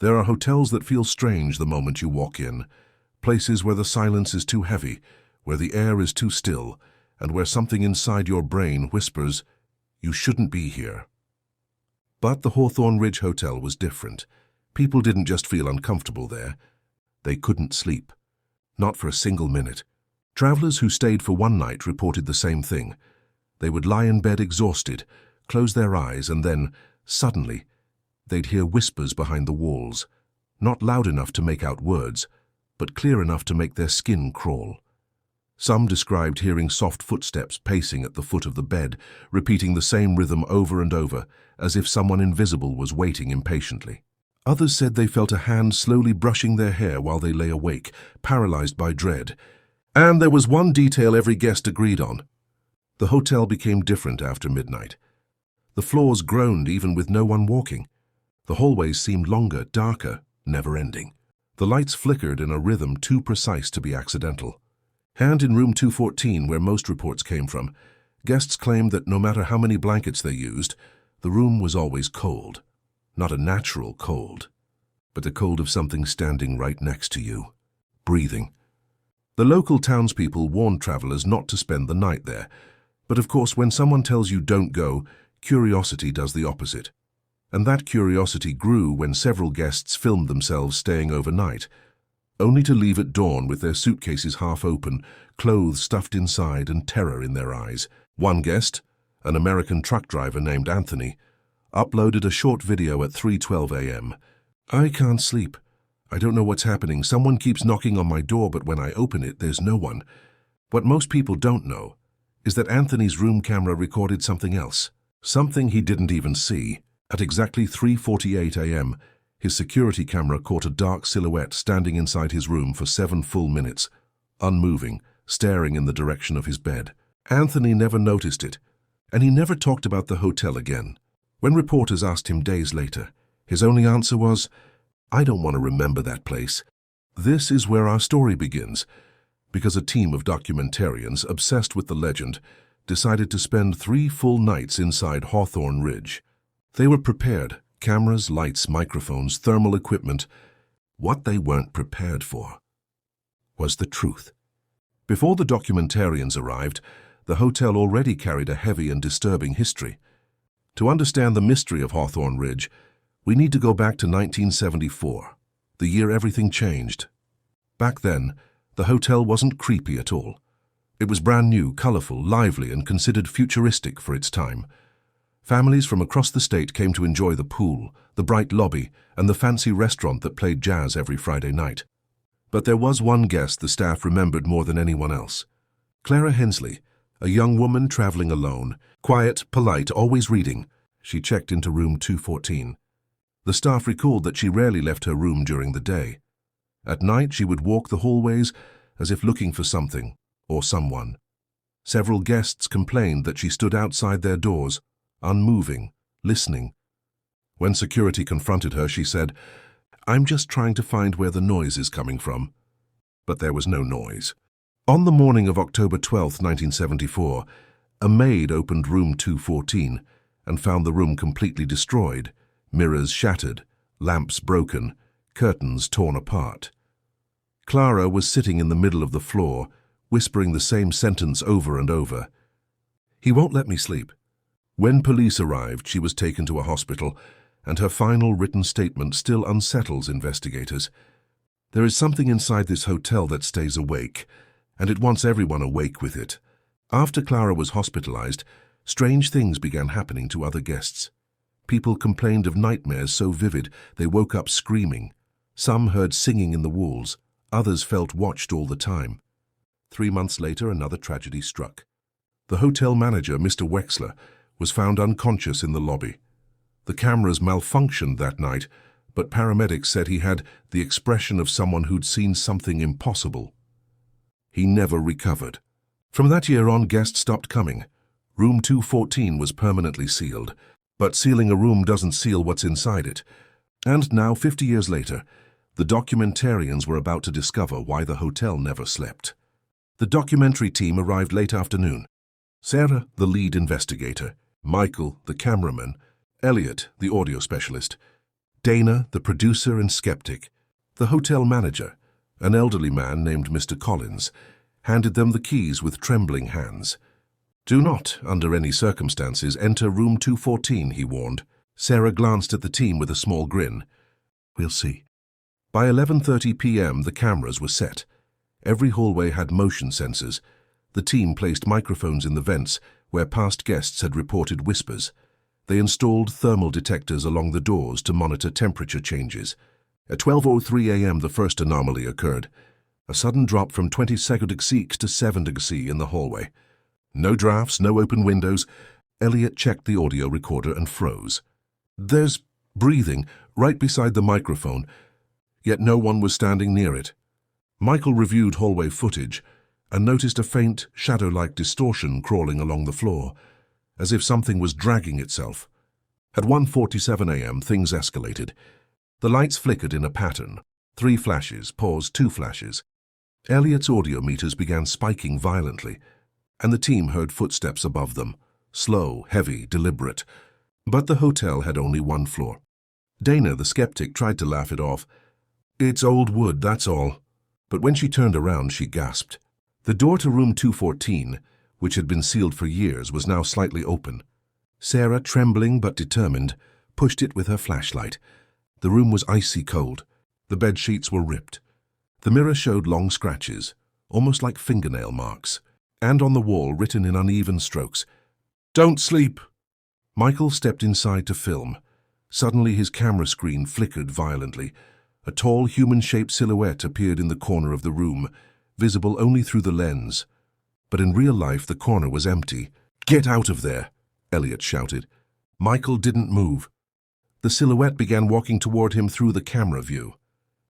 There are hotels that feel strange the moment you walk in, places where the silence is too heavy, where the air is too still, and where something inside your brain whispers, "You shouldn't be here." But the Hawthorne Ridge Hotel was different. People didn't just feel uncomfortable there. They couldn't sleep. Not for a single minute. Travelers who stayed for one night reported the same thing. They would lie in bed exhausted, close their eyes, and then, suddenly, they'd hear whispers behind the walls, not loud enough to make out words, but clear enough to make their skin crawl. Some described hearing soft footsteps pacing at the foot of the bed, repeating the same rhythm over and over, as if someone invisible was waiting impatiently. Others said they felt a hand slowly brushing their hair while they lay awake, paralyzed by dread. And there was one detail every guest agreed on. The hotel became different after midnight. The floors groaned even with no one walking. The hallways seemed longer, darker, never-ending. The lights flickered in a rhythm too precise to be accidental. And in room 214, where most reports came from, guests claimed that no matter how many blankets they used, the room was always cold. Not a natural cold, but the cold of something standing right next to you, breathing. The local townspeople warned travelers not to spend the night there, but of course when someone tells you don't go, curiosity does the opposite. And that curiosity grew when several guests filmed themselves staying overnight, only to leave at dawn with their suitcases half open, clothes stuffed inside, and terror in their eyes. One guest, an American truck driver named Anthony, uploaded a short video at 3:12 a.m. "I can't sleep. I don't know what's happening. Someone keeps knocking on my door, but when I open it, there's no one." What most people don't know is that Anthony's room camera recorded something else, something he didn't even see. At exactly 3:48 a.m., his security camera caught a dark silhouette standing inside his room for 7 full minutes, unmoving, staring in the direction of his bed. Anthony never noticed it, and he never talked about the hotel again. When reporters asked him days later, his only answer was, "I don't want to remember that place." This is where our story begins, because a team of documentarians obsessed with the legend decided to spend 3 full nights inside Hawthorne Ridge. They were prepared: cameras, lights, microphones, thermal equipment. What they weren't prepared for was the truth. Before the documentarians arrived, the hotel already carried a heavy and disturbing history. To understand the mystery of Hawthorne Ridge, we need to go back to 1974, the year everything changed. Back then, the hotel wasn't creepy at all. It was brand new, colorful, lively, and considered futuristic for its time. Families from across the state came to enjoy the pool, the bright lobby, and the fancy restaurant that played jazz every Friday night. But there was one guest the staff remembered more than anyone else. Clara Hensley, a young woman traveling alone, quiet, polite, always reading. She checked into room 214. The staff recalled that she rarely left her room during the day. At night, she would walk the hallways as if looking for something or someone. Several guests complained that she stood outside their doors, unmoving, listening. When security confronted her, she said, "I'm just trying to find where the noise is coming from." But there was no noise. On the morning of October 12, 1974, a maid opened room 214 and found the room completely destroyed, mirrors shattered, lamps broken, curtains torn apart. Clara was sitting in the middle of the floor, whispering the same sentence over and over. "He won't let me sleep." When police arrived, she was taken to a hospital, and her final written statement still unsettles investigators. There is something inside this hotel that stays awake, and it wants everyone awake with it. After Clara was hospitalized, strange things began happening to other guests. People complained of nightmares so vivid they woke up screaming. Some heard singing in the walls, others felt watched all the time. 3 months later, another tragedy struck. The hotel manager, Mr. Wexler, was found unconscious in the lobby. The cameras malfunctioned that night, but paramedics said he had the expression of someone who'd seen something impossible. He never recovered. From that year on, guests stopped coming. Room 214 was permanently sealed, but sealing a room doesn't seal what's inside it. And now, 50 years later, the documentarians were about to discover why the hotel never slept. The documentary team arrived late afternoon. Sarah, the lead investigator, Michael, the cameraman, Elliot, the audio specialist. Dana, the producer and skeptic, the hotel manager, an elderly man named Mr. Collins, handed them the keys with trembling hands. "Do not, under any circumstances, enter room 214, he warned. Sarah glanced at the team with a small grin. "We'll see." By 11:30 p.m. the cameras were set. Every hallway had motion sensors. The team placed microphones in the vents where past guests had reported whispers. They installed thermal detectors along the doors to monitor temperature changes. At 12:03 a.m. the first anomaly occurred. A sudden drop from 20°C to 7°C in the hallway. No drafts, no open windows. Elliot checked the audio recorder and froze. There's breathing right beside the microphone, yet no one was standing near it. Michael reviewed hallway footage and noticed a faint, shadow-like distortion crawling along the floor, as if something was dragging itself. At 1:47 a.m. things escalated. The lights flickered in a pattern. 3 flashes, pause, 2 flashes. Elliot's audio meters began spiking violently, and the team heard footsteps above them, slow, heavy, deliberate. But the hotel had only 1 floor. Dana, the skeptic, tried to laugh it off. "It's old wood, that's all." But when she turned around, she gasped. The door to room 214, which had been sealed for years, was now slightly open. Sarah, trembling but determined, pushed it with her flashlight. The room was icy cold. The bed sheets were ripped. The mirror showed long scratches, almost like fingernail marks, and on the wall, written in uneven strokes, "Don't sleep." Michael stepped inside to film. Suddenly his camera screen flickered violently. A tall, human-shaped silhouette appeared in the corner of the room, visible only through the lens. But in real life, the corner was empty. "Get out of there!" Elliot shouted. Michael didn't move. The silhouette began walking toward him through the camera view.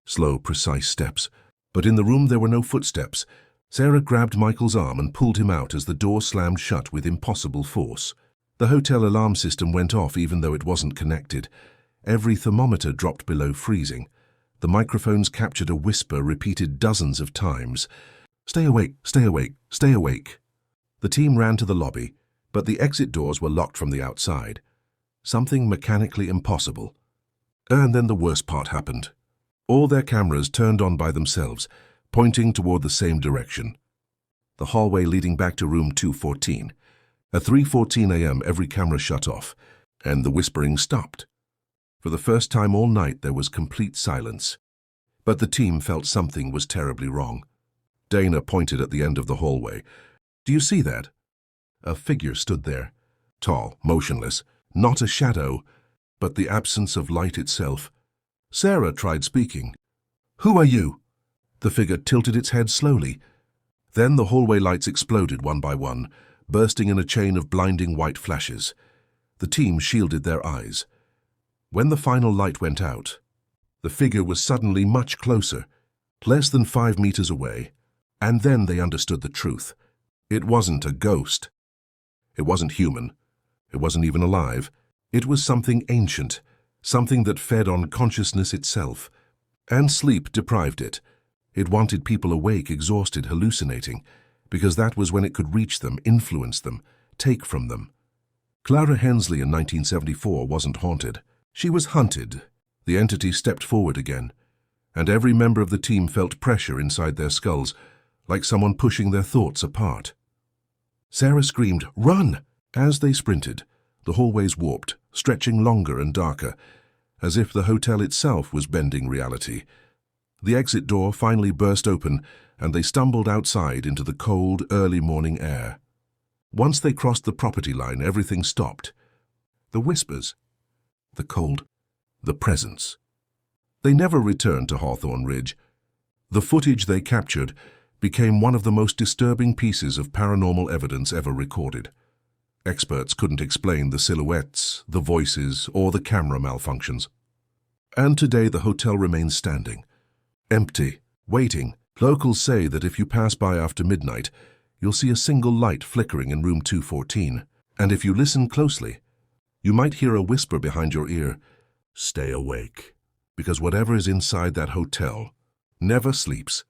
Slow, precise steps. But in the room there were no footsteps. Sarah grabbed Michael's arm and pulled him out as the door slammed shut with impossible force. The hotel alarm system went off even though it wasn't connected. Every thermometer dropped below freezing. The microphones captured a whisper repeated dozens of times. "Stay awake, stay awake, stay awake." The team ran to the lobby, but the exit doors were locked from the outside. Something mechanically impossible. And then the worst part happened. All their cameras turned on by themselves, pointing toward the same direction. The hallway leading back to room 214. At 3:14 a.m. every camera shut off, and the whispering stopped. For the first time all night there was complete silence. But the team felt something was terribly wrong. Dana pointed at the end of the hallway. "Do you see that?" A figure stood there, tall, motionless, not a shadow, but the absence of light itself. Sarah tried speaking. "Who are you?" The figure tilted its head slowly. Then the hallway lights exploded one by one, bursting in a chain of blinding white flashes. The team shielded their eyes. When the final light went out, the figure was suddenly much closer, less than 5 meters away, and then they understood the truth. It wasn't a ghost. It wasn't human. It wasn't even alive. It was something ancient, something that fed on consciousness itself. And sleep deprived it. It wanted people awake, exhausted, hallucinating, because that was when it could reach them, influence them, take from them. Clara Hensley in 1974 wasn't haunted. She was hunted. The entity stepped forward again, and every member of the team felt pressure inside their skulls, like someone pushing their thoughts apart. Sarah screamed, "Run!" As they sprinted, the hallways warped, stretching longer and darker, as if the hotel itself was bending reality. The exit door finally burst open, and they stumbled outside into the cold, early morning air. Once they crossed the property line, everything stopped. The whispers, the cold, the presence. They never returned to Hawthorne Ridge. The footage they captured became one of the most disturbing pieces of paranormal evidence ever recorded. Experts couldn't explain the silhouettes, the voices, or the camera malfunctions. And today the hotel remains standing, empty, waiting. Locals say that if you pass by after midnight, you'll see a single light flickering in room 214. And if you listen closely, you might hear a whisper behind your ear, "Stay awake," because whatever is inside that hotel never sleeps.